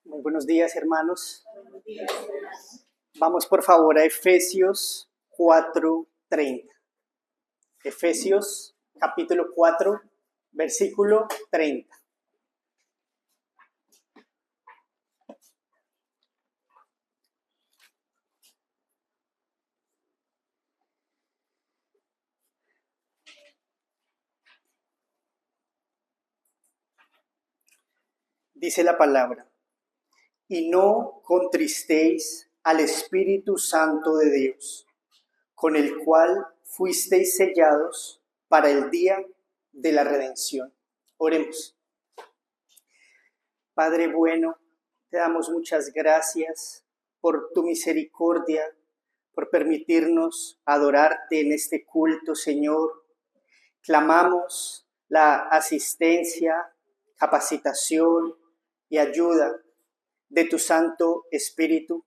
Muy buenos días, hermanos. Vamos por favor a Efesios 4:30. Efesios capítulo 4, versículo 30. Dice la palabra: y no contristéis al Espíritu Santo de Dios, con el cual fuisteis sellados para el día de la redención. Oremos. Padre bueno, te damos muchas gracias por tu misericordia, por permitirnos adorarte en este culto, Señor. Clamamos la asistencia, capacitación y ayuda de tu Santo Espíritu,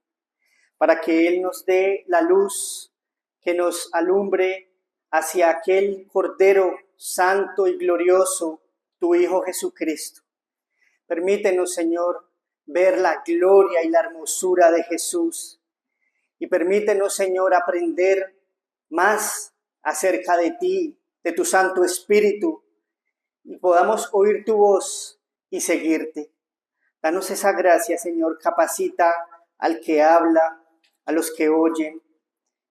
para que Él nos dé la luz que nos alumbre hacia aquel Cordero Santo y glorioso, tu Hijo Jesucristo. Permítenos, Señor, ver la gloria y la hermosura de Jesús. Y permítenos, Señor, aprender más acerca de ti, de tu Santo Espíritu, y podamos oír tu voz y seguirte. Danos esa gracia, Señor. Capacita al que habla, a los que oyen,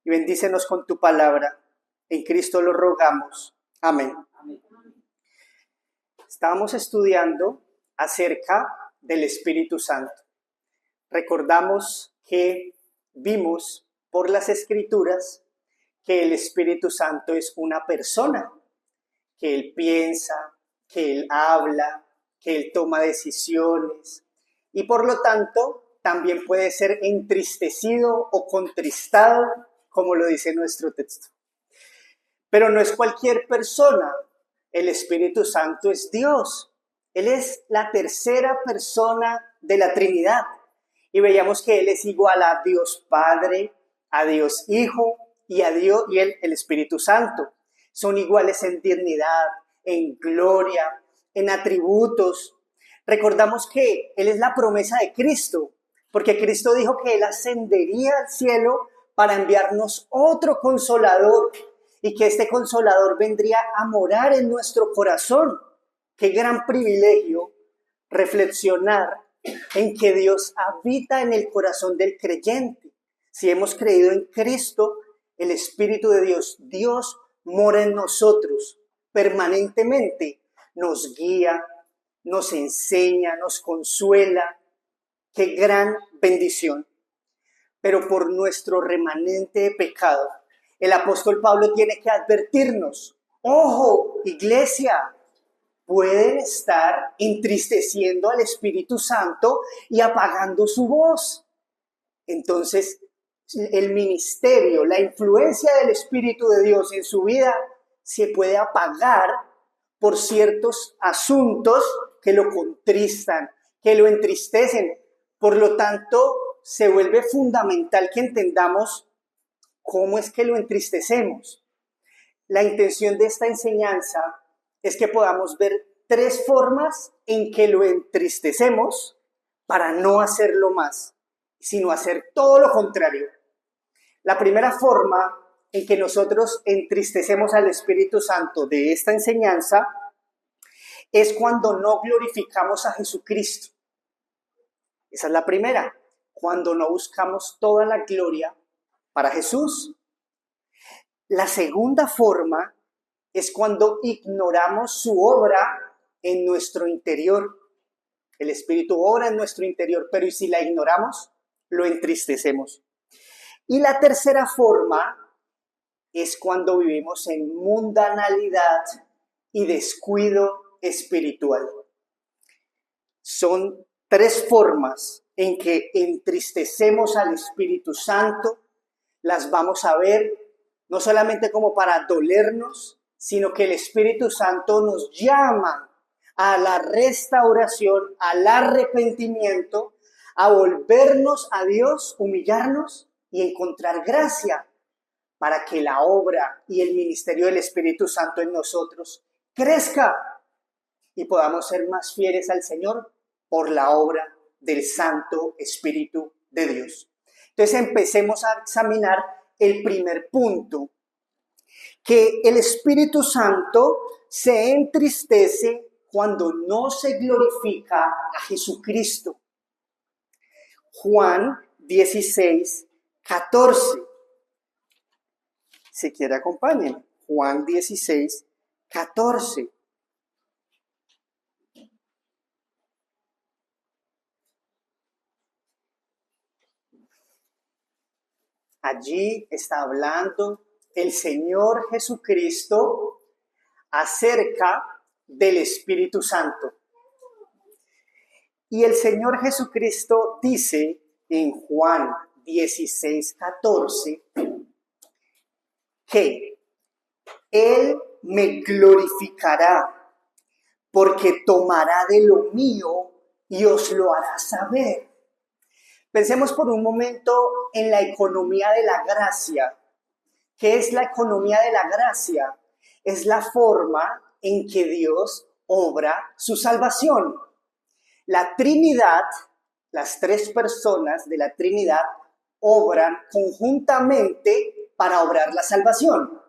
y bendícenos con tu palabra. En Cristo lo rogamos. Amén. Estábamos estudiando acerca del Espíritu Santo. Recordamos que vimos por las Escrituras que el Espíritu Santo es una persona, que Él piensa, que Él habla, que Él toma decisiones y por lo tanto también puede ser entristecido o contristado, como lo dice nuestro texto. Pero no es cualquier persona. El Espíritu Santo es Dios. Él es la tercera persona de la Trinidad. Y veíamos que Él es igual a Dios Padre, a Dios Hijo y a Dios y el Espíritu Santo. Son iguales en dignidad, en gloria, en atributos. Recordamos que Él es la promesa de Cristo, porque Cristo dijo que Él ascendería al cielo para enviarnos otro consolador y que este consolador vendría a morar en nuestro corazón. Qué gran privilegio reflexionar en que Dios habita en el corazón del creyente. Si hemos creído en Cristo, el Espíritu de Dios, Dios mora en nosotros permanentemente, nos guía, nos enseña, nos consuela. Qué gran bendición. Pero por nuestro remanente de pecado, el apóstol Pablo tiene que advertirnos: ojo, iglesia, pueden estar entristeciendo al Espíritu Santo y apagando su voz. Entonces, el ministerio, la influencia del Espíritu de Dios en su vida se puede apagar por ciertos asuntos que lo contristan, que lo entristecen. Por lo tanto, se vuelve fundamental que entendamos cómo es que lo entristecemos. La intención de esta enseñanza es que podamos ver tres formas en que lo entristecemos para no hacerlo más, sino hacer todo lo contrario. La primera forma en que nosotros entristecemos al Espíritu Santo de esta enseñanza es cuando no glorificamos a Jesucristo. Esa es la primera, cuando no buscamos toda la gloria para Jesús. La segunda forma es cuando ignoramos su obra en nuestro interior. El Espíritu obra en nuestro interior, pero ¿y si la ignoramos? Lo entristecemos. Y la tercera forma es cuando vivimos en mundanalidad y descuido espiritual. Son tres formas en que entristecemos al Espíritu Santo. Las vamos a ver no solamente como para dolernos, sino que el Espíritu Santo nos llama a la restauración, al arrepentimiento, a volvernos a Dios, humillarnos y encontrar gracia para que la obra y el ministerio del Espíritu Santo en nosotros crezca y podamos ser más fieles al Señor por la obra del Santo Espíritu de Dios. Entonces empecemos a examinar el primer punto, que el Espíritu Santo se entristece cuando no se glorifica a Jesucristo. Juan 16, 14. Si quiere acompáñenme. Juan 16, 14. Allí está hablando el Señor Jesucristo acerca del Espíritu Santo. Y el Señor Jesucristo dice en Juan 16, 14 que Él me glorificará porque tomará de lo mío y os lo hará saber. Pensemos por un momento en la economía de la gracia. ¿Qué es la economía de la gracia? Es la forma en que Dios obra su salvación. La Trinidad, las tres personas de la Trinidad, obran conjuntamente para obrar la salvación.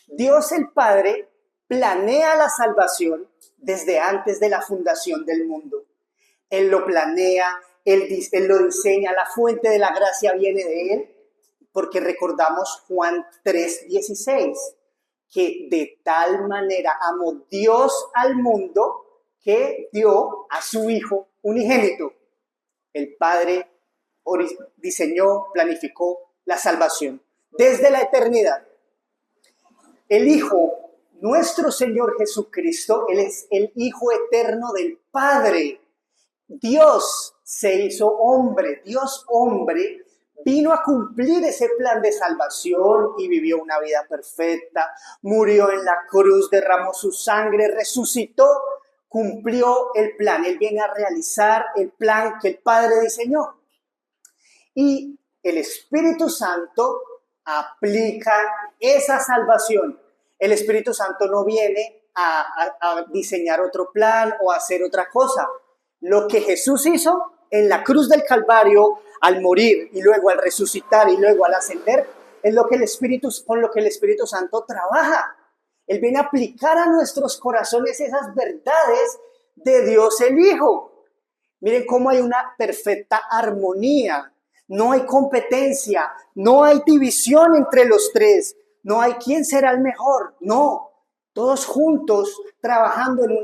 Dios el Padre planea la salvación desde antes de la fundación del mundo. Él lo planea, Él lo diseña, la fuente de la gracia viene de Él, porque recordamos Juan 3:16, que de tal manera amó Dios al mundo que dio a su Hijo unigénito. El Padre diseñó, planificó la salvación desde la eternidad. El Hijo, nuestro Señor Jesucristo, Él es el Hijo eterno del Padre. Dios se hizo hombre, Dios hombre, vino a cumplir ese plan de salvación y vivió una vida perfecta, murió en la cruz, derramó su sangre, resucitó, cumplió el plan. Él viene a realizar el plan que el Padre diseñó. Y el Espíritu Santo aplica esa salvación. El Espíritu Santo no viene a diseñar otro plan o a hacer otra cosa. Lo que Jesús hizo en la cruz del Calvario, al morir y luego al resucitar y luego al ascender, es con lo que el Espíritu Santo trabaja. Él viene a aplicar a nuestros corazones esas verdades de Dios el Hijo. Miren cómo hay una perfecta armonía. No hay competencia, no hay división entre los tres, no hay quién será el mejor, no. Todos juntos trabajando en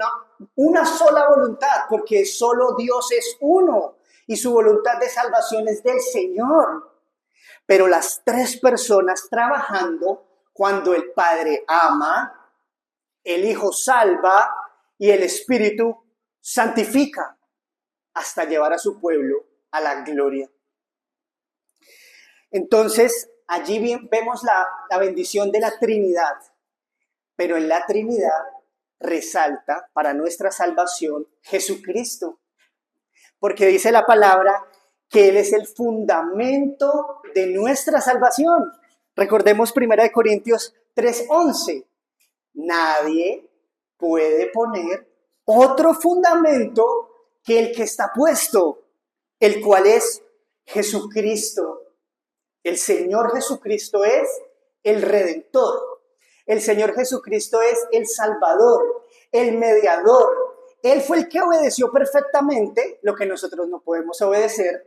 una sola voluntad, porque solo Dios es uno y su voluntad de salvación es del Señor. Pero las tres personas trabajando, cuando el Padre ama, el Hijo salva y el Espíritu santifica hasta llevar a su pueblo a la gloria. Entonces, allí vemos la bendición de la Trinidad, pero en la Trinidad resalta para nuestra salvación Jesucristo, porque dice la palabra que Él es el fundamento de nuestra salvación. Recordemos 1 Corintios 3:11. Nadie puede poner otro fundamento que el que está puesto, el cual es Jesucristo. El Señor Jesucristo es el Redentor. El Señor Jesucristo es el Salvador, el mediador. Él fue el que obedeció perfectamente lo que nosotros no podemos obedecer.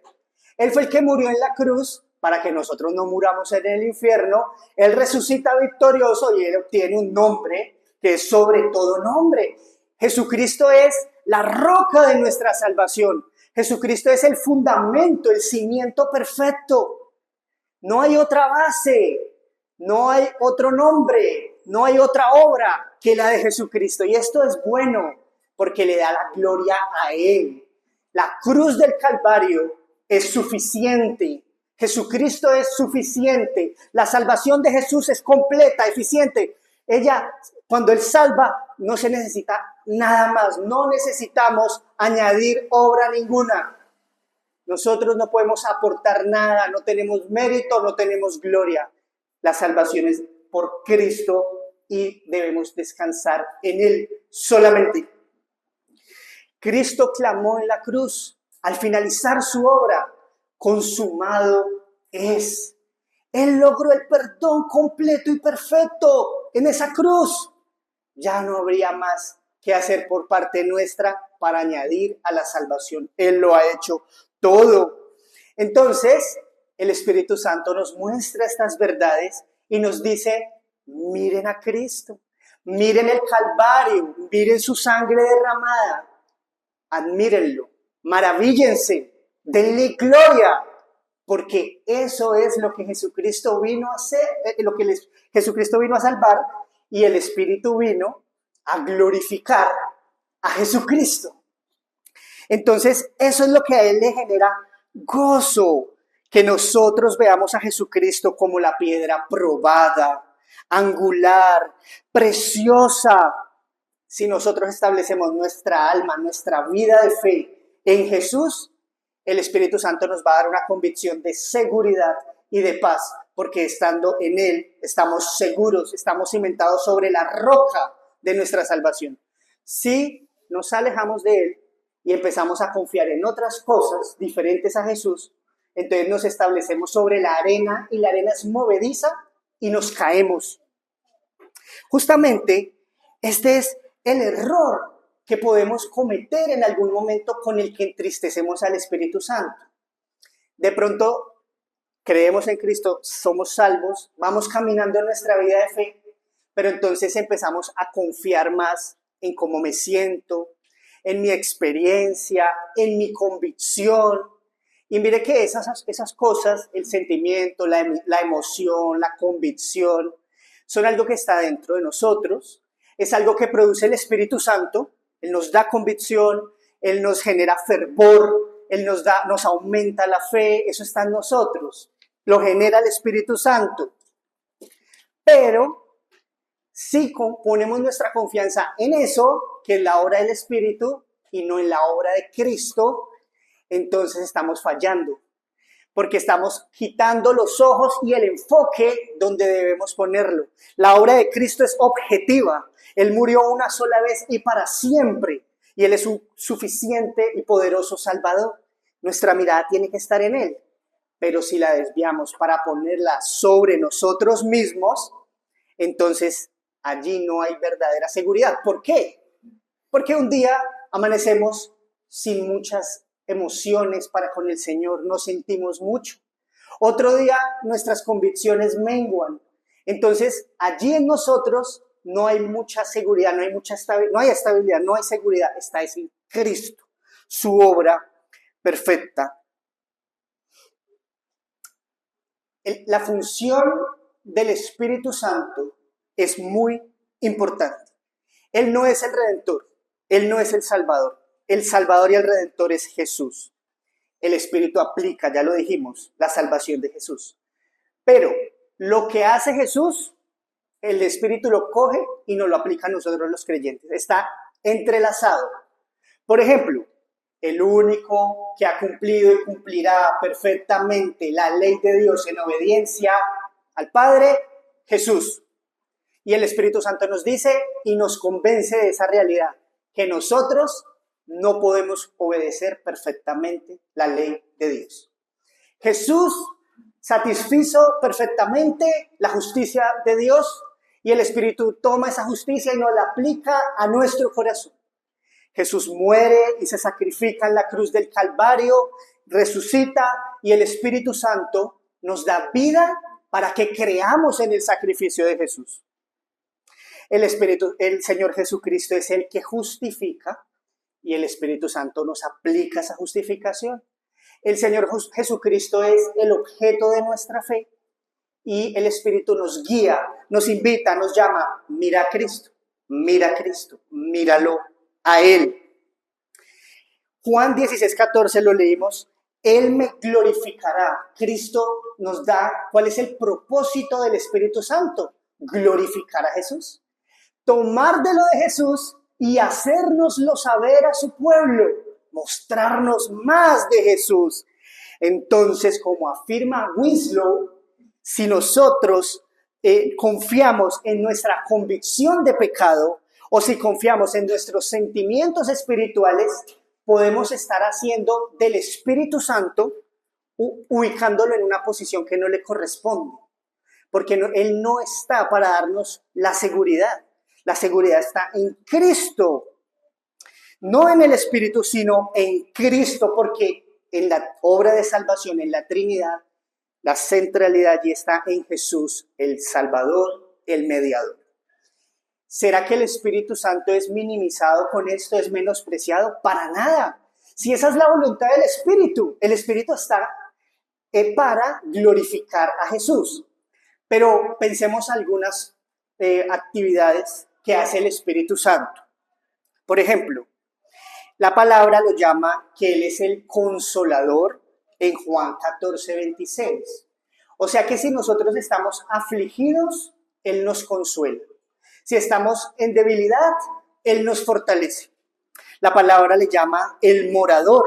Él fue el que murió en la cruz para que nosotros no muramos en el infierno. Él resucita victorioso y Él obtiene un nombre que es sobre todo nombre. Jesucristo es la roca de nuestra salvación. Jesucristo es el fundamento, el cimiento perfecto. No hay otra base, no hay otro nombre, no hay otra obra que la de Jesucristo. Y esto es bueno porque le da la gloria a Él. La cruz del Calvario es suficiente. Jesucristo es suficiente. La salvación de Jesús es completa, eficiente. Cuando Él salva, no se necesita nada más. No necesitamos añadir obra ninguna. Nosotros no podemos aportar nada, no tenemos mérito, no tenemos gloria. La salvación es por Cristo y debemos descansar en Él solamente. Cristo clamó en la cruz al finalizar su obra, consumado es. Él logró el perdón completo y perfecto en esa cruz. Ya no habría más que hacer por parte nuestra para añadir a la salvación. Él lo ha hecho todo. Entonces, el Espíritu Santo nos muestra estas verdades y nos dice, miren a Cristo, miren el Calvario, miren su sangre derramada, admírenlo, maravíllense, denle gloria, porque eso es lo que Jesucristo vino a hacer, Jesucristo vino a salvar, y el Espíritu vino a glorificar a Jesucristo. Entonces, eso es lo que a Él le genera gozo, que nosotros veamos a Jesucristo como la piedra probada, angular, preciosa. Si nosotros establecemos nuestra alma, nuestra vida de fe en Jesús, el Espíritu Santo nos va a dar una convicción de seguridad y de paz, porque estando en Él estamos seguros, estamos cimentados sobre la roca de nuestra salvación. Si nos alejamos de Él y empezamos a confiar en otras cosas diferentes a Jesús, entonces nos establecemos sobre la arena y la arena es movediza y nos caemos. Justamente este es el error que podemos cometer en algún momento con el que entristecemos al Espíritu Santo. De pronto creemos en Cristo, somos salvos, vamos caminando en nuestra vida de fe, pero entonces empezamos a confiar más en cómo me siento, en mi experiencia, en mi convicción. Y mire que esas cosas, el sentimiento, la emoción, la convicción, son algo que está dentro de nosotros, es algo que produce el Espíritu Santo. Él nos da convicción, Él nos genera fervor, Él nos aumenta la fe, eso está en nosotros, lo genera el Espíritu Santo. Pero si ponemos nuestra confianza en eso, que es la obra del Espíritu, y no en la obra de Cristo, entonces estamos fallando, porque estamos quitando los ojos y el enfoque donde debemos ponerlo. La obra de Cristo es objetiva. Él murió una sola vez y para siempre, y Él es un suficiente y poderoso Salvador. Nuestra mirada tiene que estar en Él, pero si la desviamos para ponerla sobre nosotros mismos, entonces allí no hay verdadera seguridad. ¿Por qué? Porque un día amanecemos sin muchas emociones para con el Señor, no sentimos mucho. Otro día nuestras convicciones menguan. Entonces allí en nosotros no hay mucha seguridad, no hay estabilidad, no hay seguridad. Está en Cristo, su obra perfecta. La función del Espíritu Santo es muy importante. Él no es el Redentor, Él no es el Salvador. El Salvador y el Redentor es Jesús. El Espíritu aplica, ya lo dijimos, la salvación de Jesús. Pero lo que hace Jesús, el Espíritu lo coge y nos lo aplica a nosotros los creyentes. Está entrelazado. Por ejemplo, el único que ha cumplido y cumplirá perfectamente la ley de Dios en obediencia al Padre, Jesús. Y el Espíritu Santo nos dice y nos convence de esa realidad, que nosotros no podemos obedecer perfectamente la ley de Dios. Jesús satisfizo perfectamente la justicia de Dios y el Espíritu toma esa justicia y nos la aplica a nuestro corazón. Jesús muere y se sacrifica en la cruz del Calvario, resucita y el Espíritu Santo nos da vida para que creamos en el sacrificio de Jesús. El Señor Jesucristo es el que justifica y el Espíritu Santo nos aplica esa justificación. El Señor Jesucristo es el objeto de nuestra fe y el Espíritu nos guía, nos invita, nos llama, mira a Cristo, míralo a Él. Juan 16:14 lo leímos, Él me glorificará. Cristo nos da, ¿cuál es el propósito del Espíritu Santo? Glorificar a Jesús. Tomar de lo de Jesús y hacérnoslo saber a su pueblo, mostrarnos más de Jesús. Entonces, como afirma Winslow, si nosotros confiamos en nuestra convicción de pecado o si confiamos en nuestros sentimientos espirituales, podemos estar haciendo del Espíritu Santo, ubicándolo en una posición que no le corresponde, porque Él no está para darnos la seguridad. La seguridad está en Cristo, no en el Espíritu, sino en Cristo, porque en la obra de salvación, en la Trinidad, la centralidad allí está en Jesús, el Salvador, el mediador. ¿Será que el Espíritu Santo es minimizado con esto, es menospreciado? Para nada. Si esa es la voluntad del el Espíritu está para glorificar a Jesús. Pero pensemos algunas actividades que hace el Espíritu Santo. Por ejemplo, la palabra lo llama que Él es el consolador en Juan 14:26. O sea que si nosotros estamos afligidos, Él nos consuela. Si estamos en debilidad, Él nos fortalece. La palabra le llama el morador.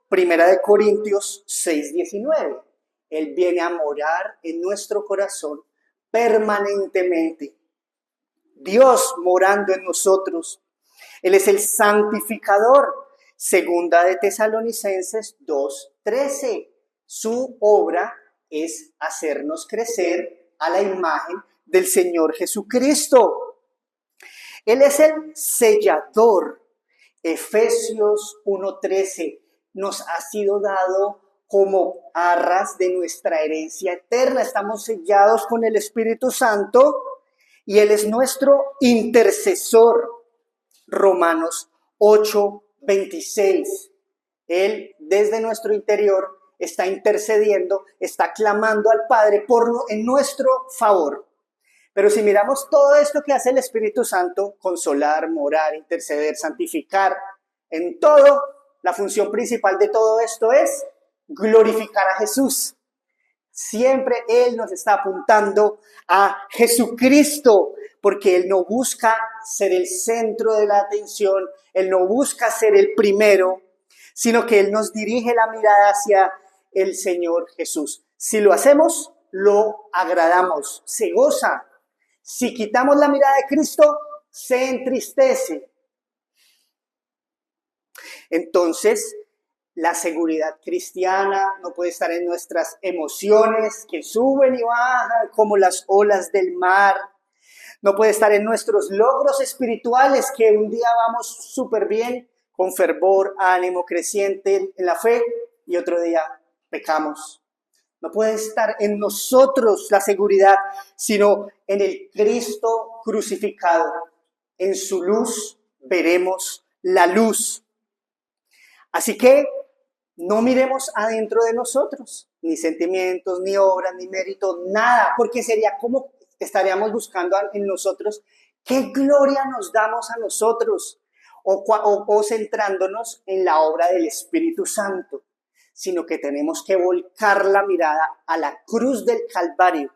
Primera de Corintios 6:19. Él viene a morar en nuestro corazón permanentemente. Dios morando en nosotros. Él es el santificador. Segunda de Tesalonicenses 2:13. Su obra es hacernos crecer a la imagen del Señor Jesucristo. Él es el sellador. Efesios 1:13. Nos ha sido dado como arras de nuestra herencia eterna. Estamos sellados con el Espíritu Santo y Él es nuestro intercesor. Romanos 8:26. Él desde nuestro interior está intercediendo, está clamando al Padre en nuestro favor. Pero si miramos todo esto que hace el Espíritu Santo, consolar, morar, interceder, santificar, en todo, la función principal de todo esto es glorificar a Jesús. Siempre Él nos está apuntando a Jesucristo, porque Él no busca ser el centro de la atención, Él no busca ser el primero, sino que Él nos dirige la mirada hacia el Señor Jesús. Si lo hacemos, lo agradamos, se goza. Si quitamos la mirada de Cristo, se entristece. Entonces, la seguridad cristiana no puede estar en nuestras emociones que suben y bajan como las olas del mar. No puede estar en nuestros logros espirituales que un día vamos súper bien, con fervor, ánimo creciente en la fe y otro día pecamos. No puede estar en nosotros la seguridad, sino en el Cristo crucificado. En su luz veremos la luz. Así que no miremos adentro de nosotros, ni sentimientos, ni obras, ni méritos, nada, porque sería como estaríamos buscando en nosotros qué gloria nos damos a nosotros o centrándonos en la obra del Espíritu Santo, sino que tenemos que volcar la mirada a la cruz del Calvario.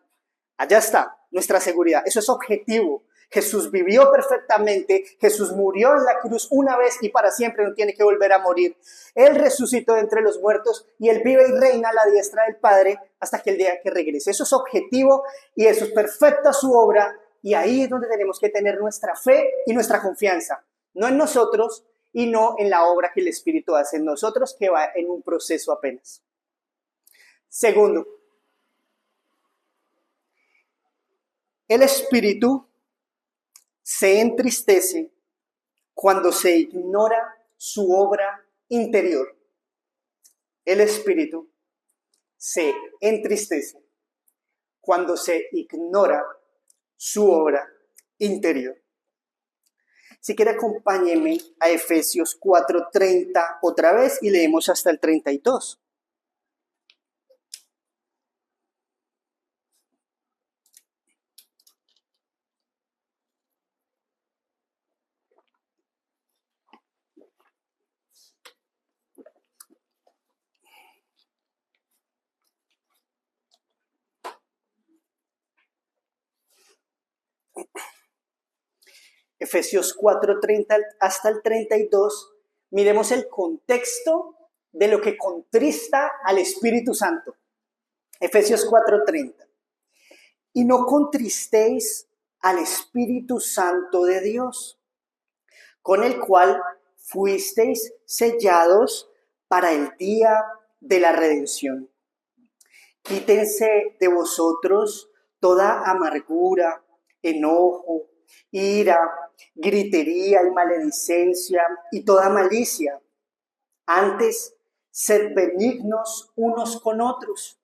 Allá está nuestra seguridad, eso es objetivo. Jesús vivió perfectamente, Jesús murió en la cruz una vez y para siempre, no tiene que volver a morir. Él resucitó de entre los muertos y Él vive y reina a la diestra del Padre hasta que el día que regrese. Eso es objetivo y eso es perfecta su obra y ahí es donde tenemos que tener nuestra fe y nuestra confianza. No en nosotros y no en la obra que el Espíritu hace en nosotros, que va en un proceso apenas. Segundo, el Espíritu se entristece cuando se ignora su obra interior. El Espíritu se entristece cuando se ignora su obra interior. Si quiere, acompáñeme a Efesios 4:30 otra vez y leemos hasta el 32. Efesios 4:30 hasta el 32, miremos el contexto de lo que contrista al Espíritu Santo. Efesios 4:30. Y no contristéis al Espíritu Santo de Dios, con el cual fuisteis sellados para el día de la redención. Quítense de vosotros toda amargura, enojo, ira, gritería y maledicencia y toda malicia. Antes, sed benignos unos con otros,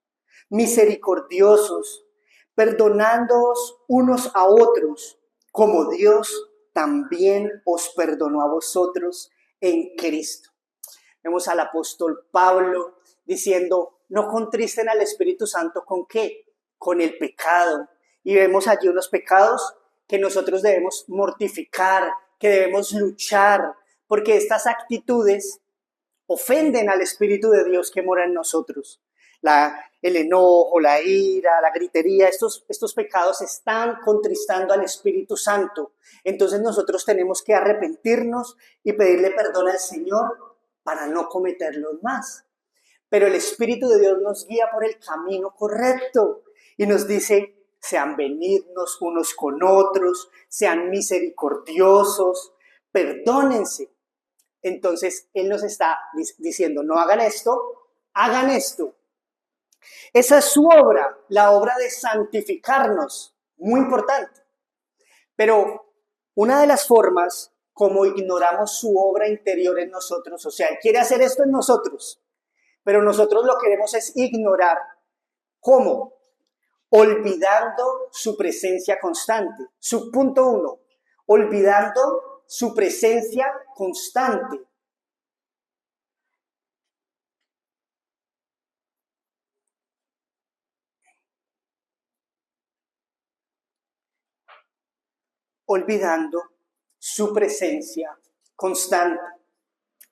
misericordiosos, perdonándoos unos a otros, como Dios también os perdonó a vosotros en Cristo. Vemos al apóstol Pablo diciendo, no contristen al Espíritu Santo, ¿con qué? Con el pecado. Y vemos allí unos pecados que nosotros debemos mortificar, que debemos luchar, porque estas actitudes ofenden al Espíritu de Dios que mora en nosotros. El enojo, la ira, la gritería, estos pecados están contristando al Espíritu Santo. Entonces nosotros tenemos que arrepentirnos y pedirle perdón al Señor para no cometerlos más. Pero el Espíritu de Dios nos guía por el camino correcto y nos dice, sean benignos unos con otros, sean misericordiosos, perdónense. Entonces Él nos está diciendo, no hagan esto, hagan esto. Esa es su obra, la obra de santificarnos, muy importante. Pero una de las formas como ignoramos su obra interior en nosotros, o sea, Él quiere hacer esto en nosotros, pero nosotros lo queremos es ignorar. ¿Cómo? Olvidando su presencia constante. Su punto 1, olvidando su presencia constante. Olvidando su presencia constante.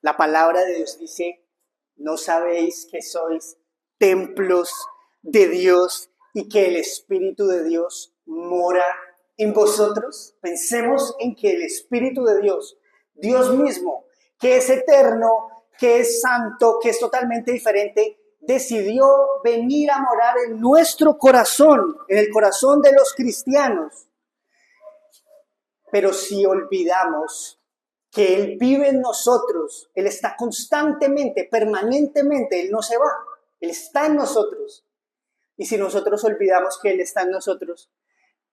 La palabra de Dios dice, ¿no sabéis que sois templos de Dios y que el Espíritu de Dios mora en vosotros? Pensemos en que el Espíritu de Dios, Dios mismo, que es eterno, que es santo, que es totalmente diferente, decidió venir a morar en nuestro corazón, en el corazón de los cristianos. Pero si olvidamos que Él vive en nosotros, Él está constantemente, permanentemente, Él no se va, Él está en nosotros. Y si nosotros olvidamos que Él está en nosotros,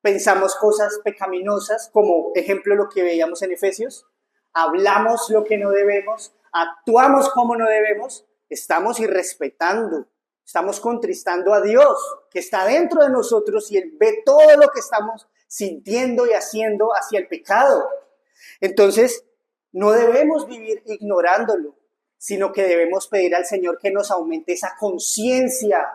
pensamos cosas pecaminosas, como ejemplo lo que veíamos en Efesios, hablamos lo que no debemos, actuamos como no debemos, estamos irrespetando, estamos contristando a Dios, que está dentro de nosotros y Él ve todo lo que estamos sintiendo y haciendo hacia el pecado. Entonces, no debemos vivir ignorándolo, sino que debemos pedir al Señor que nos aumente esa conciencia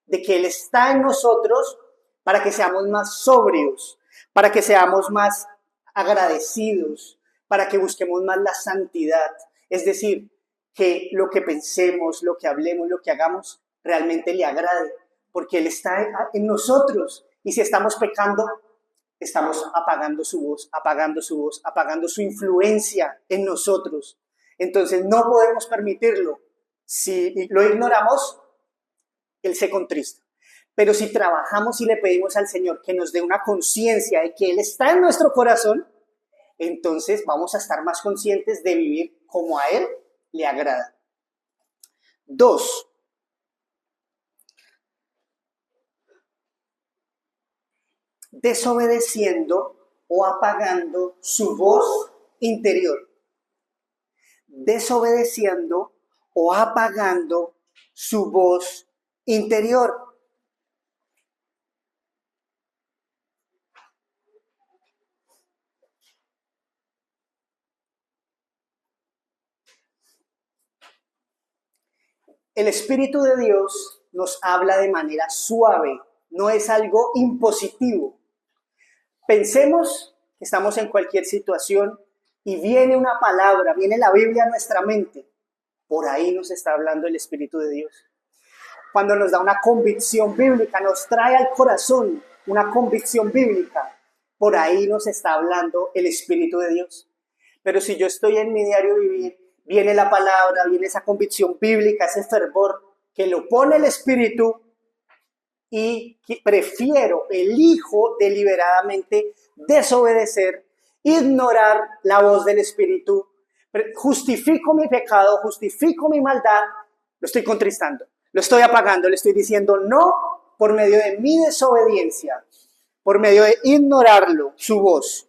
de que Él está en nosotros para que seamos más sobrios, para que seamos más agradecidos, para que busquemos más la santidad. Es decir, que lo que pensemos, lo que hablemos, lo que hagamos, realmente le agrade, porque Él está en nosotros. Y si estamos pecando, estamos apagando su voz, apagando su influencia en nosotros. Entonces no podemos permitirlo. Si lo ignoramos, Él se contrista. Pero si trabajamos y le pedimos al Señor que nos dé una conciencia de que Él está en nuestro corazón, entonces vamos a estar más conscientes de vivir como a Él le agrada. 2. Desobedeciendo o apagando su voz interior. Desobedeciendo o apagando su voz interior. El Espíritu de Dios nos habla de manera suave, no es algo impositivo. Pensemos que estamos en cualquier situación y viene una palabra, viene la Biblia a nuestra mente. Por ahí nos está hablando el Espíritu de Dios. Cuando nos da una convicción bíblica, nos trae al corazón una convicción bíblica, por ahí nos está hablando el Espíritu de Dios. Pero si yo estoy en mi diario vivir, viene la palabra, viene esa convicción bíblica, ese fervor que lo pone el Espíritu y elijo deliberadamente desobedecer, ignorar la voz del Espíritu, justifico mi pecado, justifico mi maldad, lo estoy contristando, lo estoy apagando, le estoy diciendo no por medio de mi desobediencia, por medio de ignorarlo, su voz.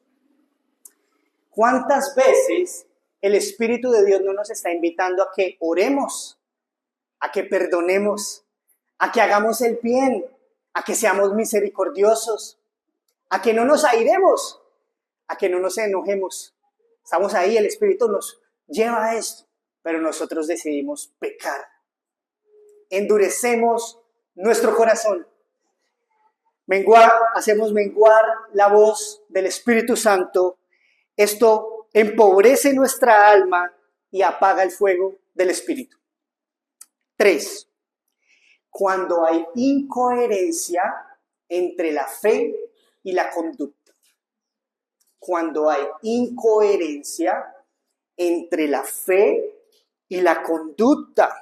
¿Cuántas veces el Espíritu de Dios no nos está invitando a que oremos, a que perdonemos, a que hagamos el bien, a que seamos misericordiosos, a que no nos airemos, a que no nos enojemos? Estamos ahí, el Espíritu nos lleva a esto, pero nosotros decidimos pecar. Endurecemos nuestro corazón. Hacemos menguar la voz del Espíritu Santo. Esto empobrece nuestra alma y apaga el fuego del Espíritu. 3. Cuando hay incoherencia entre la fe y la conducta. Cuando hay incoherencia entre la fe y la conducta.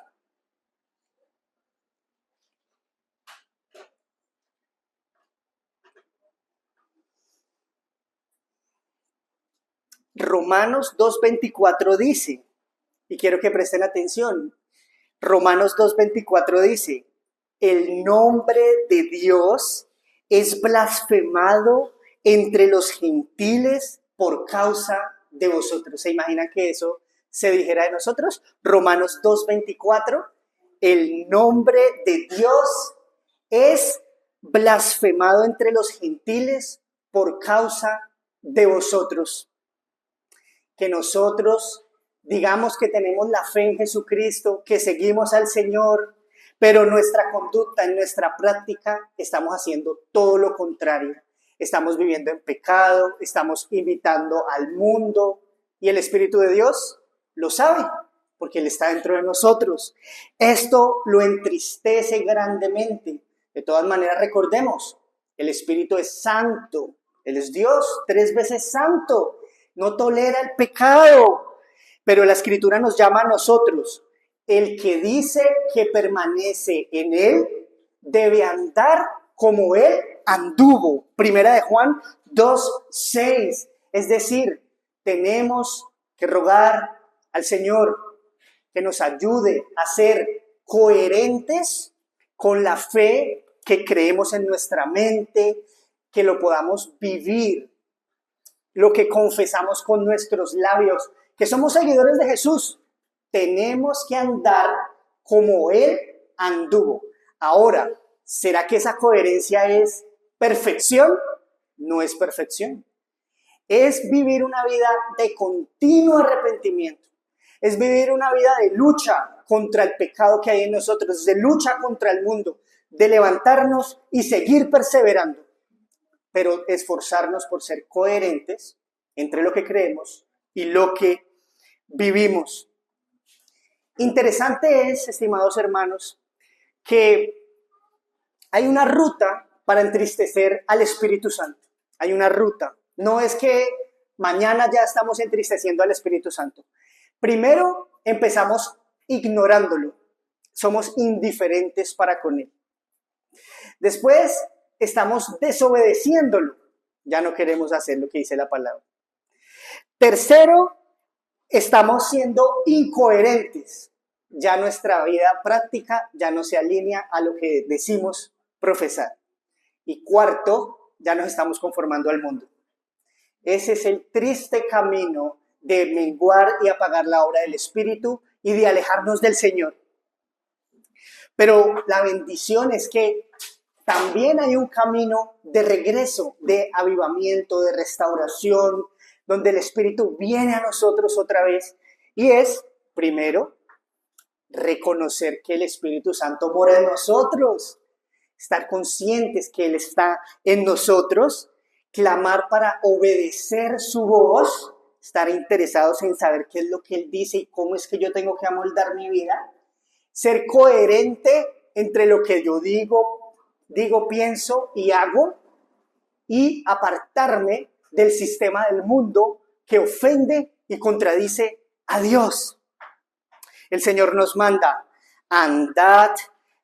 Romanos 2:24 dice, y quiero que presten atención, Romanos 2:24 dice, el nombre de Dios es blasfemado entre los gentiles por causa de vosotros. ¿Se imaginan que eso se dijera de nosotros? Romanos 2:24, el nombre de Dios es blasfemado entre los gentiles por causa de vosotros. Que nosotros digamos que tenemos la fe en Jesucristo, que seguimos al Señor, pero nuestra conducta, en nuestra práctica, estamos haciendo todo lo contrario. Estamos viviendo en pecado, estamos invitando al mundo, y el Espíritu de Dios lo sabe, porque Él está dentro de nosotros. Esto lo entristece grandemente. De todas maneras, recordemos, el Espíritu es santo, Él es Dios, 3 veces santo. No tolera el pecado, pero la Escritura nos llama a nosotros. El que dice que permanece en Él debe andar como Él anduvo. Primera de Juan 2:6. Es decir, tenemos que rogar al Señor que nos ayude a ser coherentes con la fe que creemos en nuestra mente, que lo podamos vivir. Lo que confesamos con nuestros labios, que somos seguidores de Jesús, tenemos que andar como Él anduvo. Ahora, ¿será que esa coherencia es perfección? No es perfección. Es vivir una vida de continuo arrepentimiento. Es vivir una vida de lucha contra el pecado que hay en nosotros, de lucha contra el mundo, de levantarnos y seguir perseverando. Pero esforzarnos por ser coherentes entre lo que creemos y lo que vivimos. Interesante es, estimados hermanos, que hay una ruta para entristecer al Espíritu Santo. Hay una ruta. No es que mañana ya estamos entristeciendo al Espíritu Santo. Primero empezamos ignorándolo. Somos indiferentes para con Él. Después estamos desobedeciéndolo. Ya no queremos hacer lo que dice la palabra. Tercero, estamos siendo incoherentes. Ya nuestra vida práctica ya no se alinea a lo que decimos profesar. Y cuarto, ya nos estamos conformando al mundo. Ese es el triste camino de menguar y apagar la obra del Espíritu y de alejarnos del Señor. Pero la bendición es que también hay un camino de regreso, de avivamiento, de restauración, donde el Espíritu viene a nosotros otra vez. Y es, primero, reconocer que el Espíritu Santo mora en nosotros, estar conscientes que Él está en nosotros, clamar para obedecer su voz, estar interesados en saber qué es lo que Él dice y cómo es que yo tengo que amoldar mi vida, ser coherente entre lo que yo digo, pienso y hago, y apartarme del sistema del mundo que ofende y contradice a Dios. El Señor nos manda, andad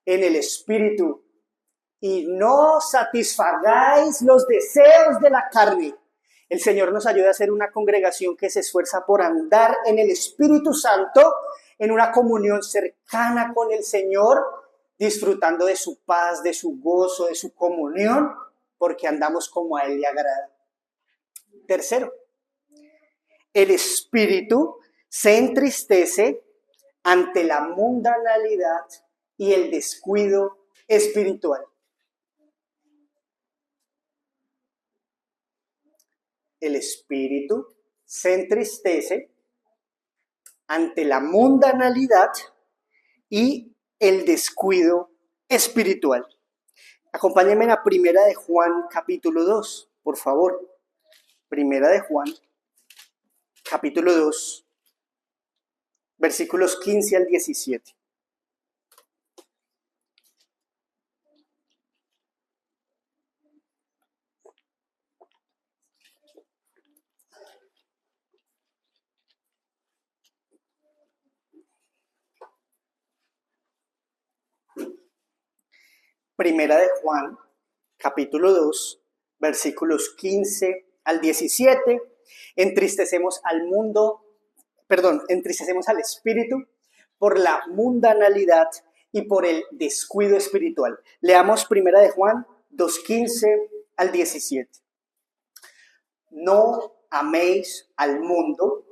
en el Espíritu y no satisfagáis los deseos de la carne. El Señor nos ayuda a ser una congregación que se esfuerza por andar en el Espíritu Santo, en una comunión cercana con el Señor, disfrutando de su paz, de su gozo, de su comunión, porque andamos como a Él le agrada. Tercero, el Espíritu se entristece ante la mundanalidad y el descuido espiritual. El Espíritu se entristece ante la mundanalidad y el descuido espiritual. Acompáñenme a Primera de Juan, capítulo 2, por favor. Primera de Juan, capítulo 2, versículos 15 al 17. Primera de Juan, capítulo 2, versículos 15 al 17. Entristecemos al espíritu por la mundanalidad y por el descuido espiritual. Leamos Primera de Juan 2:15 al 17. No améis al mundo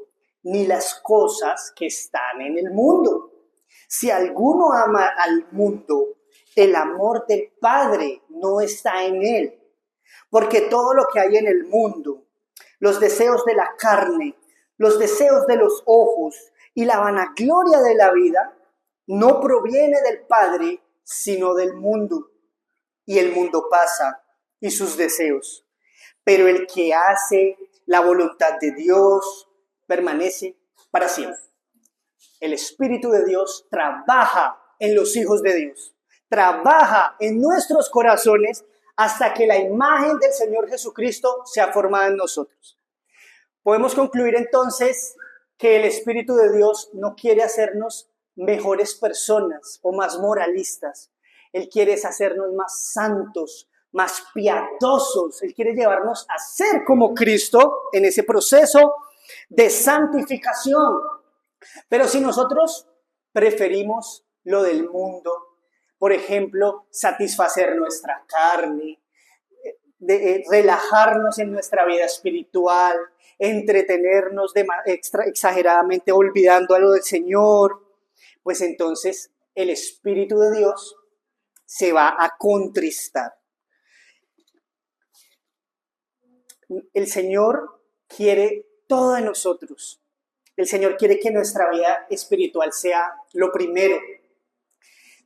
ni las cosas que están en el mundo. Si alguno ama al mundo, el amor del Padre no está en él. Porque todo lo que hay en el mundo, los deseos de la carne, los deseos de los ojos y la vanagloria de la vida, no proviene del Padre, sino del mundo. Y el mundo pasa y sus deseos. Pero el que hace la voluntad de Dios permanece para siempre. El Espíritu de Dios trabaja en los hijos de Dios, trabaja en nuestros corazones hasta que la imagen del Señor Jesucristo sea formada en nosotros. Podemos concluir entonces que el Espíritu de Dios no quiere hacernos mejores personas o más moralistas. Él quiere hacernos más santos, más piadosos. Él quiere llevarnos a ser como Cristo en ese proceso de santificación. Pero si nosotros preferimos lo del mundo, por ejemplo, satisfacer nuestra carne, relajarnos en nuestra vida espiritual, entretenernos exageradamente olvidando a lo del Señor, pues entonces el Espíritu de Dios se va a contristar. El Señor quiere todo de nosotros. El Señor quiere que nuestra vida espiritual sea lo primero.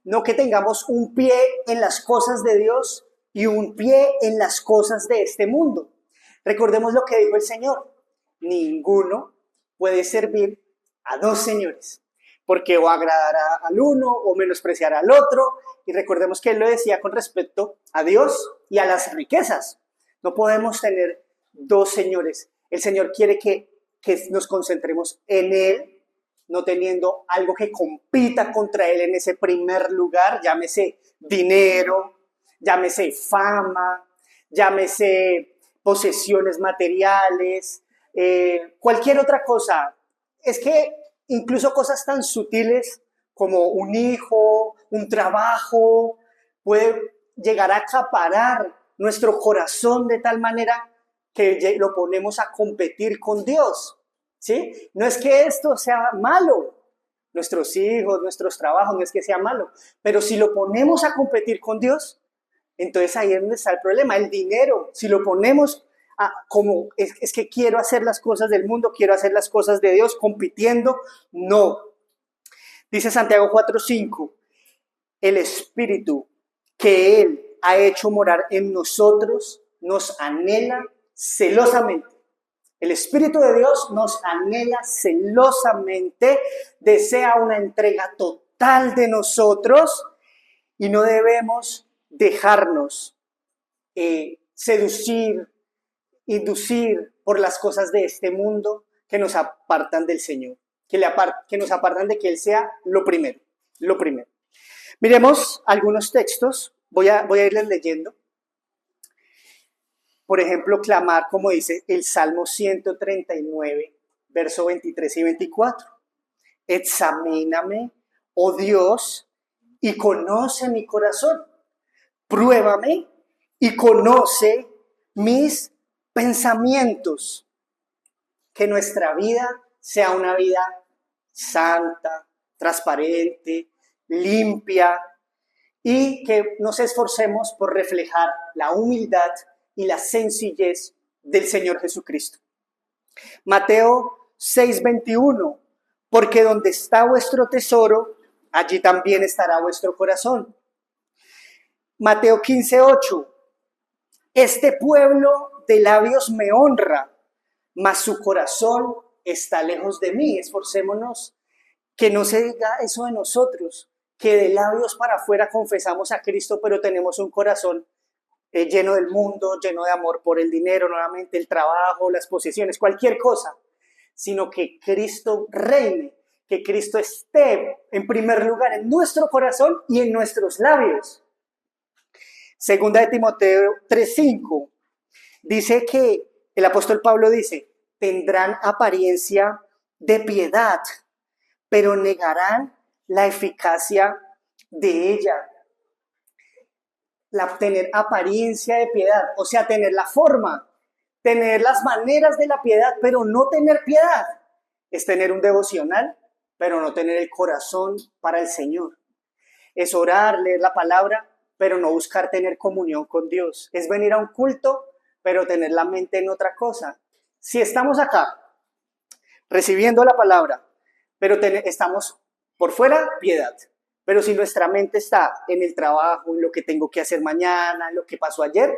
No que tengamos un pie en las cosas de Dios y un pie en las cosas de este mundo. Recordemos lo que dijo el Señor. Ninguno puede servir a dos señores, porque o agradará al uno o menospreciará al otro. Y recordemos que Él lo decía con respecto a Dios y a las riquezas. No podemos tener dos señores. El Señor quiere que nos concentremos en Él, no teniendo algo que compita contra Él en ese primer lugar, llámese dinero, llámese fama, llámese posesiones materiales, cualquier otra cosa. Es que incluso cosas tan sutiles como un hijo, un trabajo, puede llegar a acaparar nuestro corazón de tal manera que lo ponemos a competir con Dios, ¿sí? No es que esto sea malo, nuestros hijos, nuestros trabajos, no es que sea malo, pero si lo ponemos a competir con Dios, entonces ahí es donde está el problema. El dinero, si lo ponemos como es que quiero hacer las cosas del mundo, quiero hacer las cosas de Dios compitiendo, no. Dice Santiago 4:5, el Espíritu que Él ha hecho morar en nosotros nos anhela celosamente. El Espíritu de Dios nos anhela celosamente, desea una entrega total de nosotros y no debemos dejarnos seducir, inducir por las cosas de este mundo que nos apartan del Señor, que nos apartan de que Él sea lo primero, lo primero. Miremos algunos textos, voy a irles leyendo. Por ejemplo, clamar, como dice el Salmo 139, verso 23 y 24. Examíname, oh Dios, y conoce mi corazón. Pruébame y conoce mis pensamientos. Que nuestra vida sea una vida santa, transparente, limpia, y que nos esforcemos por reflejar la humildad y la sencillez del Señor Jesucristo. Mateo 6:21, porque donde está vuestro tesoro, allí también estará vuestro corazón. Mateo 15:8, este pueblo de labios me honra, mas su corazón está lejos de mí. Esforcémonos que no se diga eso de nosotros, que de labios para afuera confesamos a Cristo, pero tenemos un corazón lleno del mundo, lleno de amor por el dinero, nuevamente el trabajo, las posesiones, cualquier cosa, sino que Cristo reine, que Cristo esté en primer lugar en nuestro corazón y en nuestros labios. Segunda de Timoteo 3:5 dice que el apóstol Pablo dice, tendrán apariencia de piedad, pero negarán la eficacia de ella. Tener apariencia de piedad, o sea, tener la forma, tener las maneras de la piedad, pero no tener piedad. Es tener un devocional, pero no tener el corazón para el Señor. Es orar, leer la palabra, pero no buscar tener comunión con Dios. Es venir a un culto, pero tener la mente en otra cosa. Si estamos acá, recibiendo la palabra, pero estamos por fuera, piedad. Pero si nuestra mente está en el trabajo, en lo que tengo que hacer mañana, en lo que pasó ayer,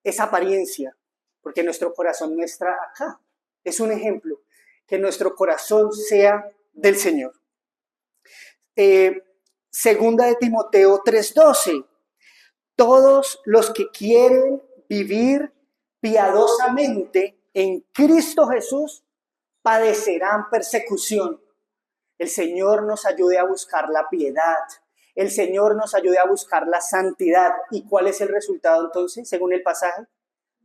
es apariencia, porque nuestro corazón no está acá. Es un ejemplo, que nuestro corazón sea del Señor. Segunda de Timoteo 3:12. Todos los que quieren vivir piadosamente en Cristo Jesús padecerán persecución. El Señor nos ayude a buscar la piedad. El Señor nos ayude a buscar la santidad. ¿Y cuál es el resultado entonces, según el pasaje?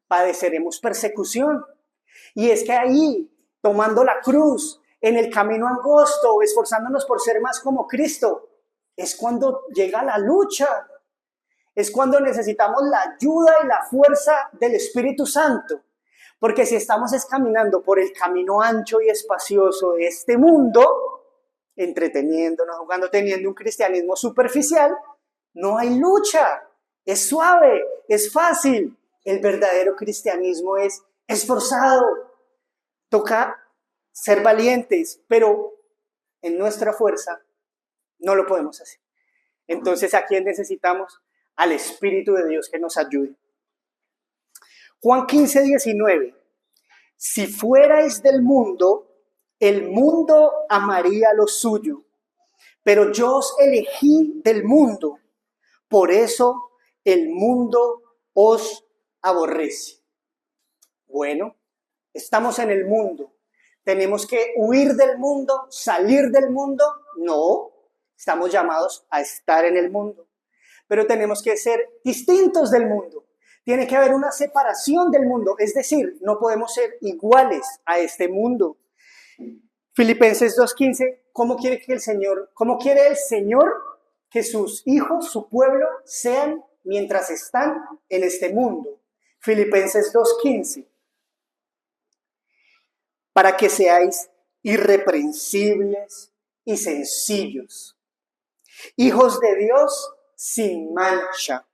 Padeceremos persecución. Y es que ahí, tomando la cruz, en el camino angosto, esforzándonos por ser más como Cristo, es cuando llega la lucha. Es cuando necesitamos la ayuda y la fuerza del Espíritu Santo. Porque si estamos caminando por el camino ancho y espacioso de este mundo, entreteniéndonos, jugando, teniendo un cristianismo superficial, no hay lucha, es suave, es fácil. El verdadero cristianismo es esforzado, toca ser valientes, pero en nuestra fuerza no lo podemos hacer. Entonces, ¿a quién necesitamos? Al Espíritu de Dios que nos ayude. Juan 15:19. Si fuerais del mundo, el mundo amaría lo suyo, pero yo os elegí del mundo, por eso el mundo os aborrece. Bueno, estamos en el mundo. ¿Tenemos que huir del mundo, salir del mundo? No, estamos llamados a estar en el mundo, pero tenemos que ser distintos del mundo. Tiene que haber una separación del mundo, es decir, no podemos ser iguales a este mundo. Filipenses 2:15, ¿cómo quiere el Señor que sus hijos, su pueblo, sean mientras están en este mundo? Filipenses 2:15, para que seáis irreprensibles y sencillos, hijos de Dios sin mancha,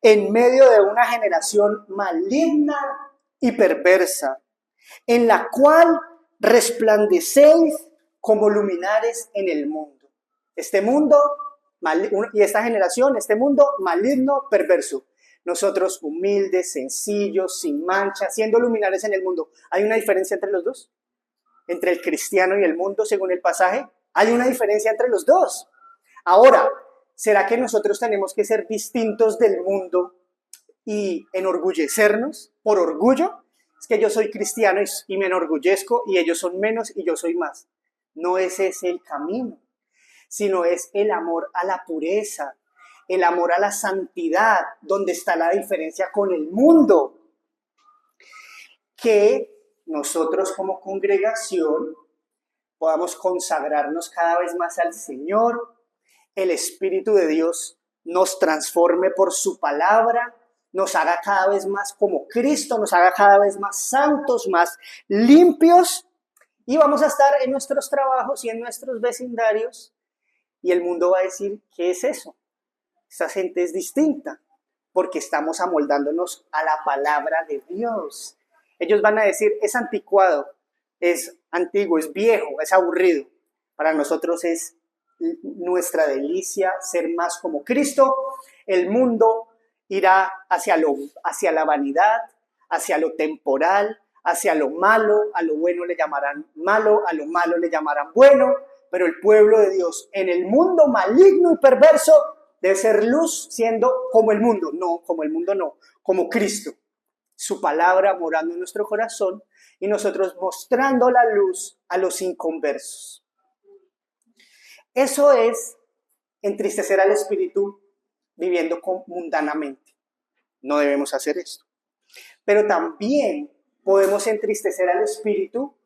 en medio de una generación maligna y perversa, en la cual resplandecéis como luminares en el mundo. Este mundo y esta generación, este mundo maligno, perverso. Nosotros humildes, sencillos, sin mancha, siendo luminares en el mundo. ¿Hay una diferencia entre los dos? Entre el cristiano y el mundo, según el pasaje. Hay una diferencia entre los dos. Ahora, ¿será que nosotros tenemos que ser distintos del mundo y enorgullecernos por orgullo? Es que yo soy cristiano y me enorgullezco y ellos son menos y yo soy más. No es ese el camino, sino es el amor a la pureza, el amor a la santidad, donde está la diferencia con el mundo. que nosotros como congregación podamos consagrarnos cada vez más al Señor, el Espíritu de Dios nos transforme por su palabra, nos haga cada vez más como Cristo, nos haga cada vez más santos, más limpios, y vamos a estar en nuestros trabajos y en nuestros vecindarios, y el mundo va a decir, ¿qué es eso? Esta gente es distinta, porque estamos amoldándonos a la palabra de Dios. Ellos van a decir, es anticuado, es antiguo, es viejo, es aburrido. Para nosotros es nuestra delicia ser más como Cristo. El mundo irá hacia la vanidad, hacia lo temporal, hacia lo malo. A lo bueno le llamarán malo, a lo malo le llamarán bueno, pero el pueblo de Dios en el mundo maligno y perverso debe ser luz, siendo como el mundo. No, como el mundo no, como Cristo. Su palabra morando en nuestro corazón y nosotros mostrando la luz a los inconversos. Eso es entristecer al espíritu viviendo mundanamente. No debemos hacer esto. Pero también podemos entristecer al espíritu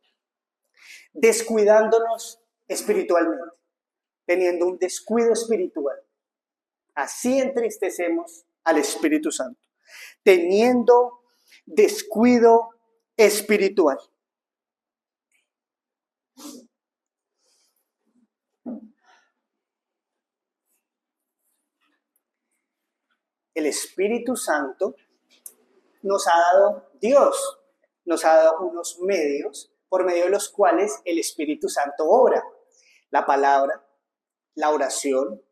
descuidándonos espiritualmente, teniendo un descuido espiritual. Así entristecemos al Espíritu Santo, teniendo descuido espiritual. El Espíritu Santo Dios nos ha dado unos medios por medio de los cuales el Espíritu Santo obra. La palabra, la oración,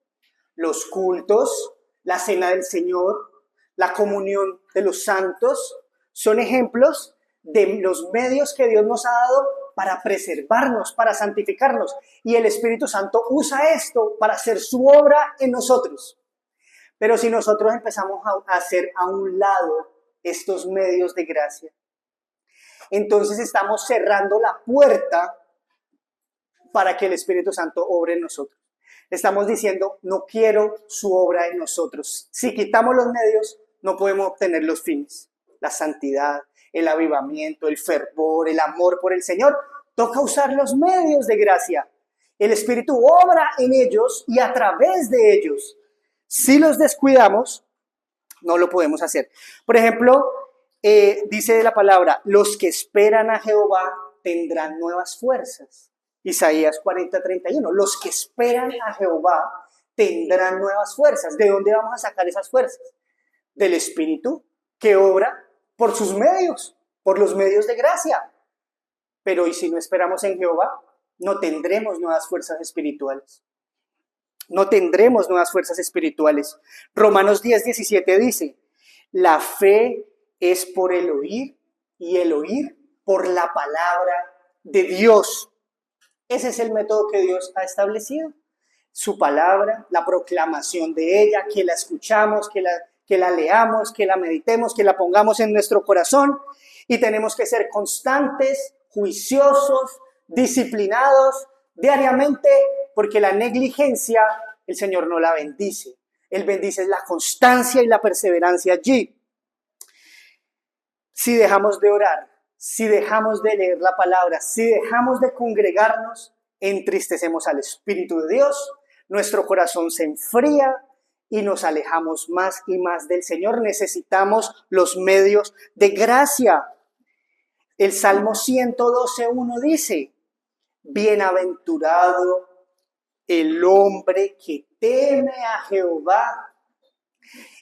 los cultos, la cena del Señor, la comunión de los santos, son ejemplos de los medios que Dios nos ha dado para preservarnos, para santificarnos. Y el Espíritu Santo usa esto para hacer su obra en nosotros. Pero si nosotros empezamos a hacer a un lado estos medios de gracia, entonces estamos cerrando la puerta para que el Espíritu Santo obre en nosotros. Estamos diciendo, no quiero su obra en nosotros. Si quitamos los medios, no podemos obtener los fines. La santidad, el avivamiento, el fervor, el amor por el Señor. Toca usar los medios de gracia. El Espíritu obra en ellos y a través de ellos. Si los descuidamos, no lo podemos hacer. Por ejemplo, dice la palabra, los que esperan a Jehová tendrán nuevas fuerzas. Isaías 40:31. Los que esperan a Jehová tendrán nuevas fuerzas. ¿De dónde vamos a sacar esas fuerzas? Del Espíritu que obra por sus medios, por los medios de gracia. Pero ¿y si no esperamos en Jehová? No tendremos nuevas fuerzas espirituales. No tendremos nuevas fuerzas espirituales. Romanos 10:17 dice, la fe es por el oír y el oír por la palabra de Dios. Ese es el método que Dios ha establecido. Su palabra, la proclamación de ella, que la escuchamos, que la leamos, que la meditemos, que la pongamos en nuestro corazón. Y tenemos que ser constantes, juiciosos, disciplinados diariamente, porque la negligencia el Señor no la bendice. Él bendice la constancia y la perseverancia allí. Si dejamos de orar, si dejamos de leer la palabra, si dejamos de congregarnos, entristecemos al Espíritu de Dios, nuestro corazón se enfría y nos alejamos más y más del Señor. Necesitamos los medios de gracia. El Salmo 112:1 dice, bienaventurado el hombre que teme a Jehová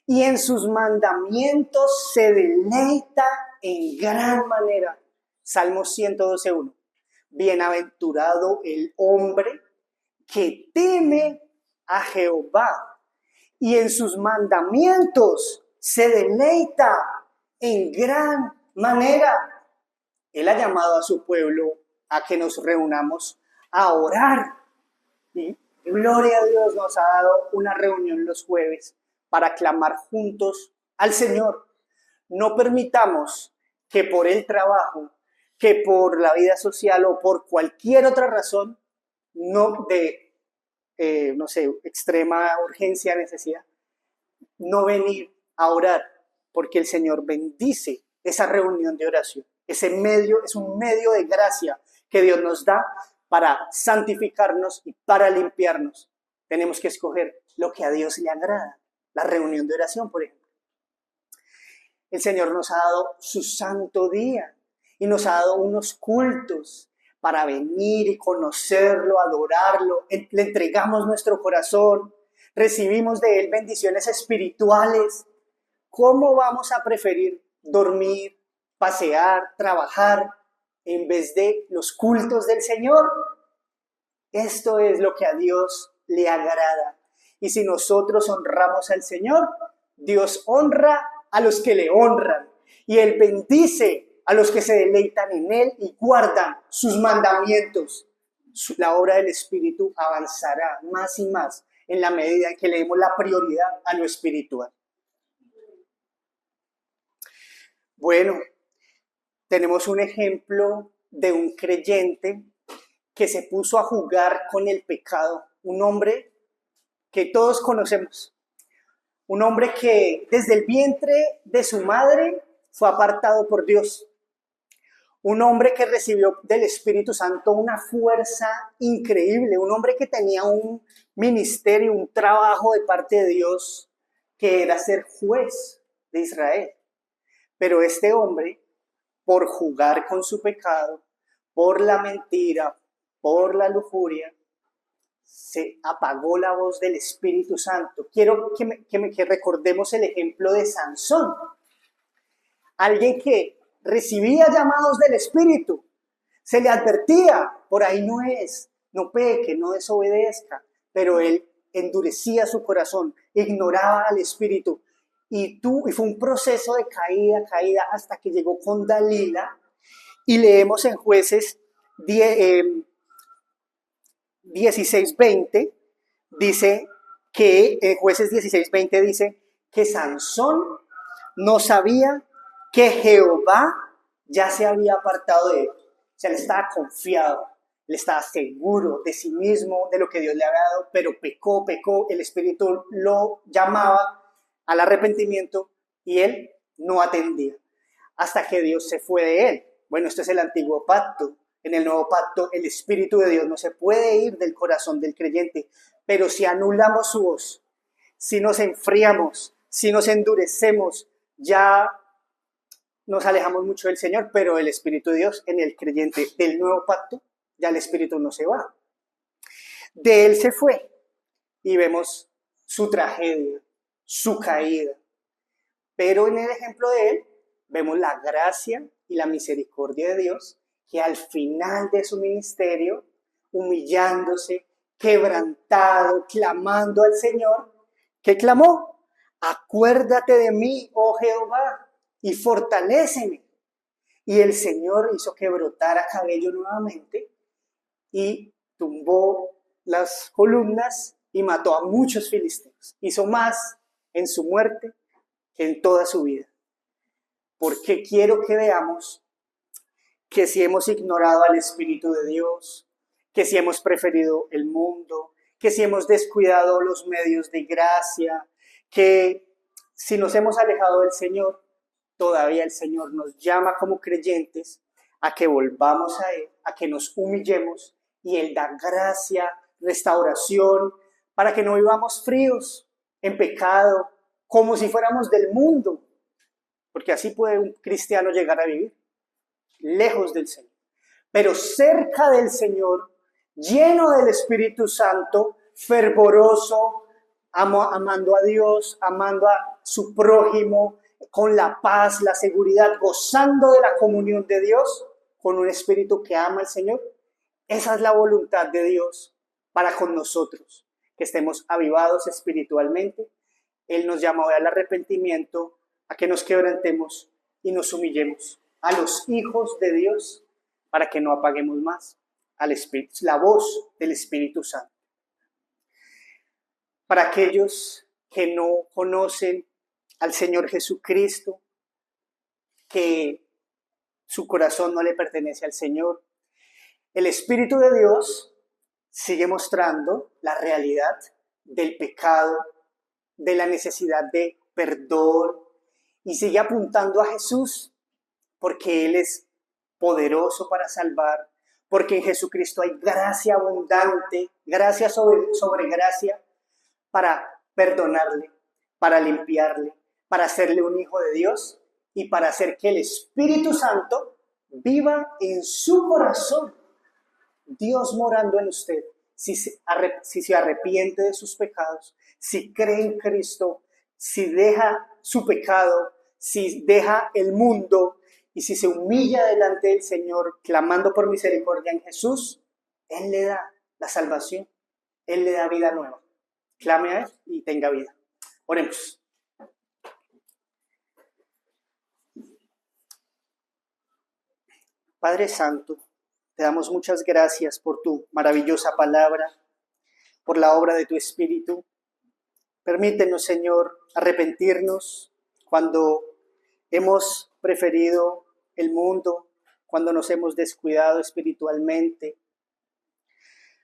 y en sus mandamientos se deleita en gran manera. Salmo 112:1. Bienaventurado el hombre que teme a Jehová y en sus mandamientos se deleita en gran manera. Él ha llamado a su pueblo a que nos reunamos a orar. Y gloria a Dios, nos ha dado una reunión los jueves para clamar juntos al Señor. No permitamos que por el trabajo, que por la vida social o por cualquier otra razón, extrema urgencia, necesidad, no venir a orar, porque el Señor bendice esa reunión de oración. Ese medio es un medio de gracia que Dios nos da para santificarnos y para limpiarnos. Tenemos que escoger lo que a Dios le agrada. La reunión de oración, por ejemplo. El Señor nos ha dado su santo día y nos ha dado unos cultos para venir y conocerlo, adorarlo. Le entregamos nuestro corazón, recibimos de Él bendiciones espirituales. ¿Cómo vamos a preferir dormir, pasear, trabajar en vez de los cultos del Señor? Esto es lo que a Dios le agrada. Y si nosotros honramos al Señor, Dios honra a los que le honran. Y Él bendice a los que se deleitan en Él y guardan sus mandamientos. La obra del Espíritu avanzará más y más en la medida en que le demos la prioridad a lo espiritual. Bueno, tenemos un ejemplo de un creyente que se puso a jugar con el pecado. Un hombre que todos conocemos. Un hombre que desde el vientre de su madre fue apartado por Dios. Un hombre que recibió del Espíritu Santo una fuerza increíble. Un hombre que tenía un ministerio, un trabajo de parte de Dios, que era ser juez de Israel. Pero este hombre, por jugar con su pecado, por la mentira, por la lujuria, se apagó la voz del Espíritu Santo. Quiero que recordemos el ejemplo de Sansón. Alguien que recibía llamados del Espíritu. Se le advertía, por ahí no es, no peque, no desobedezca. Pero él endurecía su corazón, ignoraba al Espíritu. Y fue un proceso de caída, hasta que llegó con Dalila. Y leemos en Jueces 16:20, dice que, en Jueces 16:20 dice que Sansón no sabía que Jehová ya se había apartado de él. O sea, él estaba confiado, él estaba seguro de sí mismo, de lo que Dios le había dado, pero pecó, el Espíritu lo llamaba al arrepentimiento y él no atendía, hasta que Dios se fue de él. Bueno, esto es el antiguo pacto. En el nuevo pacto, el Espíritu de Dios no se puede ir del corazón del creyente, pero si anulamos su voz, si nos enfriamos, si nos endurecemos, ya nos alejamos mucho del Señor, pero el Espíritu de Dios en el creyente del nuevo pacto, ya el Espíritu no se va. De él se fue y vemos su tragedia, su caída. Pero en el ejemplo de él vemos la gracia y la misericordia de Dios, que al final de su ministerio, humillándose, quebrantado, clamando al Señor, ¿qué clamó? Acuérdate de mí, oh Jehová, y fortaléceme. Y el Señor hizo que brotara cabello nuevamente y tumbó las columnas y mató a muchos filisteos. Hizo más en su muerte que en toda su vida. Porque quiero que veamos que si hemos ignorado al Espíritu de Dios, que si hemos preferido el mundo, que si hemos descuidado los medios de gracia, que si nos hemos alejado del Señor, todavía el Señor nos llama como creyentes a que volvamos a Él, a que nos humillemos, y Él da gracia, restauración, para que no vivamos fríos, en pecado, como si fuéramos del mundo, porque así puede un cristiano llegar a vivir, lejos del Señor, pero cerca del Señor, lleno del Espíritu Santo, fervoroso, amando a Dios, amando a su prójimo, con la paz, la seguridad, gozando de la comunión de Dios, con un espíritu que ama al Señor. Esa es la voluntad de Dios para con nosotros, que estemos avivados espiritualmente. Él nos llama hoy al arrepentimiento, a que nos quebrantemos y nos humillemos a los hijos de Dios, para que no apaguemos más al Espíritu, la voz del Espíritu Santo. Para aquellos que no conocen al Señor Jesucristo, que su corazón no le pertenece al Señor, el Espíritu de Dios sigue mostrando la realidad del pecado, de la necesidad de perdón, y sigue apuntando a Jesús, porque Él es poderoso para salvar, porque en Jesucristo hay gracia abundante, gracia sobre gracia, para perdonarle, para limpiarle, para hacerle un hijo de Dios y para hacer que el Espíritu Santo viva en su corazón. Dios morando en usted, si se arrepiente de sus pecados, si cree en Cristo, si deja su pecado, si deja el mundo y si se humilla delante del Señor, clamando por misericordia en Jesús, Él le da la salvación, Él le da vida nueva. Clame a Él y tenga vida. Oremos. Padre Santo, te damos muchas gracias por tu maravillosa palabra, por la obra de tu Espíritu. Permítenos, Señor, arrepentirnos cuando hemos preferido el mundo, cuando nos hemos descuidado espiritualmente,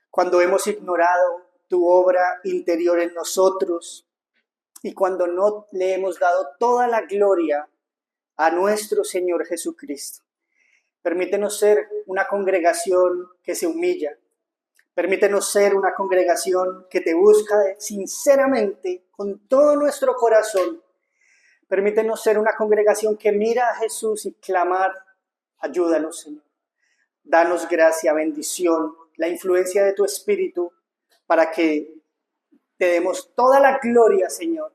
cuando hemos ignorado tu obra interior en nosotros y cuando no le hemos dado toda la gloria a nuestro Señor Jesucristo. Permítenos ser una congregación que se humilla. Permítenos ser una congregación que te busca sinceramente, con todo nuestro corazón. Permítenos ser una congregación que mira a Jesús y clamar, ayúdanos, Señor. Danos gracia, bendición, la influencia de tu Espíritu para que te demos toda la gloria, Señor,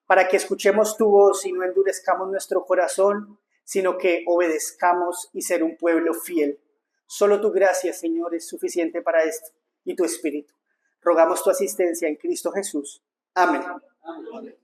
para que escuchemos tu voz y no endurezcamos nuestro corazón, sino que obedezcamos y ser un pueblo fiel. Solo tu gracia, Señor, es suficiente para esto y tu Espíritu. Rogamos tu asistencia en Cristo Jesús. Amén. Amén.